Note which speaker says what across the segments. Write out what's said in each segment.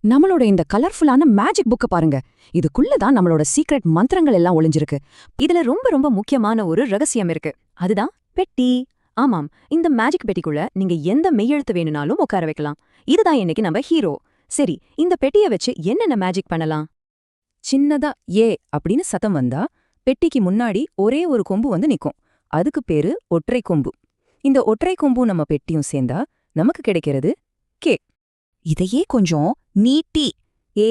Speaker 1: நம்மளோட இந்த கலர்ஃபுல்லான மேஜிக் புக்க பாருங்க. இதுக்குள்ளதான் நம்மளோட சீக்ரெட் மந்திரங்கள் எல்லாம் ஒளிஞ்சிருக்கு.
Speaker 2: இதுல ரொம்ப ரொம்ப முக்கியமான ஒரு ரகசியம் இருக்கு. அதுதான் பெட்டி. ஆமாம், இந்த மேஜிக் பெட்டிக்குள்ள நீங்க எந்த மெய்யெழுத்து வேணும்னாலும் உட்கார வைக்கலாம். இதுதான் இன்னைக்கு நம்ம ஹீரோ. சரி, இந்த பெட்டிய வச்சு என்னென்ன மேஜிக் பண்ணலாம்?
Speaker 3: சின்னதா ஏ அப்படின்னு சத்தம் வந்தா பெட்டிக்கு முன்னாடி ஒரே ஒரு கொம்பு வந்து நிக்கும். அதுக்கு பேரு ஒற்றை கொம்பு. இந்த ஒற்றை கொம்பும் நம்ம பெட்டியும் சேர்ந்தா நமக்கு கிடைக்கிறது கே. இதையே கொஞ்சம் நீட்டி ஏ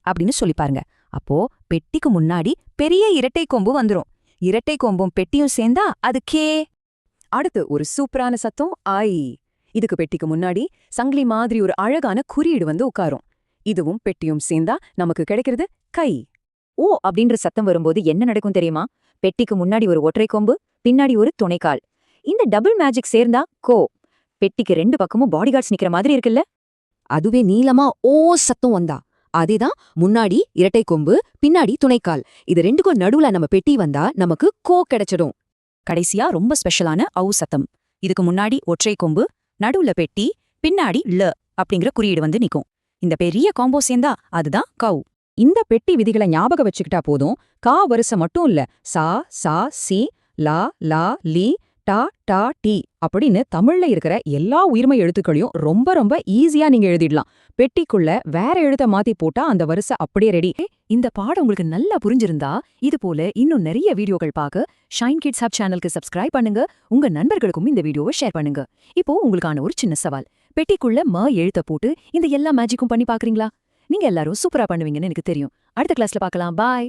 Speaker 3: அப்படின்னு சொல்லி பாருங்க. அப்போ பெட்டிக்கு முன்னாடி பெரிய இரட்டை கொம்பு வந்துரும். இரட்டை கொம்பும் பெட்டியும் சேர்ந்தா அது கே.
Speaker 2: அடுத்து ஒரு சூப்பரான சத்தம் ஐ. இதுக்கு பெட்டிக்கு முன்னாடி சங்கிலி மாதிரி ஒரு அழகான குறியீடு வந்து உட்காரும். இதுவும் பெட்டியும் சேர்ந்தா நமக்கு கிடைக்கிறது கை.
Speaker 4: ஓ அப்படின்ற சத்தம் வரும்போது என்ன நடக்கும் தெரியுமா? பெட்டிக்கு முன்னாடி ஒரு ஒற்றை கொம்பு, பின்னாடி ஒரு துணைக்கால். இந்த டபுள் மேஜிக் சேர்ந்தா கோ. பெட்டிக்கு ரெண்டு பக்கமும் பாடிகார்ட்ஸ் நிக்கிற மாதிரி இருக்குல்ல?
Speaker 1: அதுவே நீளமா ஓ சத்தம் வந்தா அதேதான் முன்னாடி இரட்டை கொம்பு, பின்னாடி துணைக்கால். இது ரெண்டுக்கும் நடுவுல நம்ம பெட்டி வந்தா நமக்கு கோ கிடைச்சிடும்.
Speaker 3: கடைசியா ரொம்ப ஸ்பெஷலான ஔ சத்தம். இதுக்கு முன்னாடி ஒற்றை கொம்பு, நடுவுல பெட்டி, பின்னாடி ல அப்படிங்கிற குறியீடு வந்து நிக்கும். இந்த பெரிய காம்போ சேர்ந்தா அதுதான் கௌ.
Speaker 1: இந்த பெட்டி விதிகளை ஞாபகம் வச்சுக்கிட்டா போதும். கா வரிசை மட்டும் இல்ல, சா சா சி லா லா லி டா டா டி அப்படின்னு தமிழ்ல இருக்கிற எல்லா உயிர்மை எழுத்துக்களையும் ரொம்ப ரொம்ப ஈஸியா நீங்க எழுதிடலாம். பெட்டிக்குள்ள வேற எழுத்த மாத்தி போட்டா அந்த வரிசை அப்படியே ரெடி.
Speaker 2: இந்த பாடம் உங்களுக்கு நல்லா புரிஞ்சிருந்தா இது போல இன்னும் நிறைய வீடியோக்கள் பார்க்க ஷைன் கிட்ஸ் ஹப் சேனலுக்கு சப்ஸ்கிரைப் பண்ணுங்க. உங்க நண்பர்களுக்கும் இந்த வீடியோவை ஷேர் பண்ணுங்க. இப்போ உங்களுக்கான ஒரு சின்ன சவால். பெட்டிக்குள்ள எழுத்த போட்டு இந்த எல்லா மேஜிக்கும் பண்ணி பாக்குறீங்களா? நீங்க எல்லாரும் சூப்பரா பண்ணுவீங்கன்னு எனக்கு தெரியும். அடுத்த கிளாஸ்ல பார்க்கலாம். பாய்.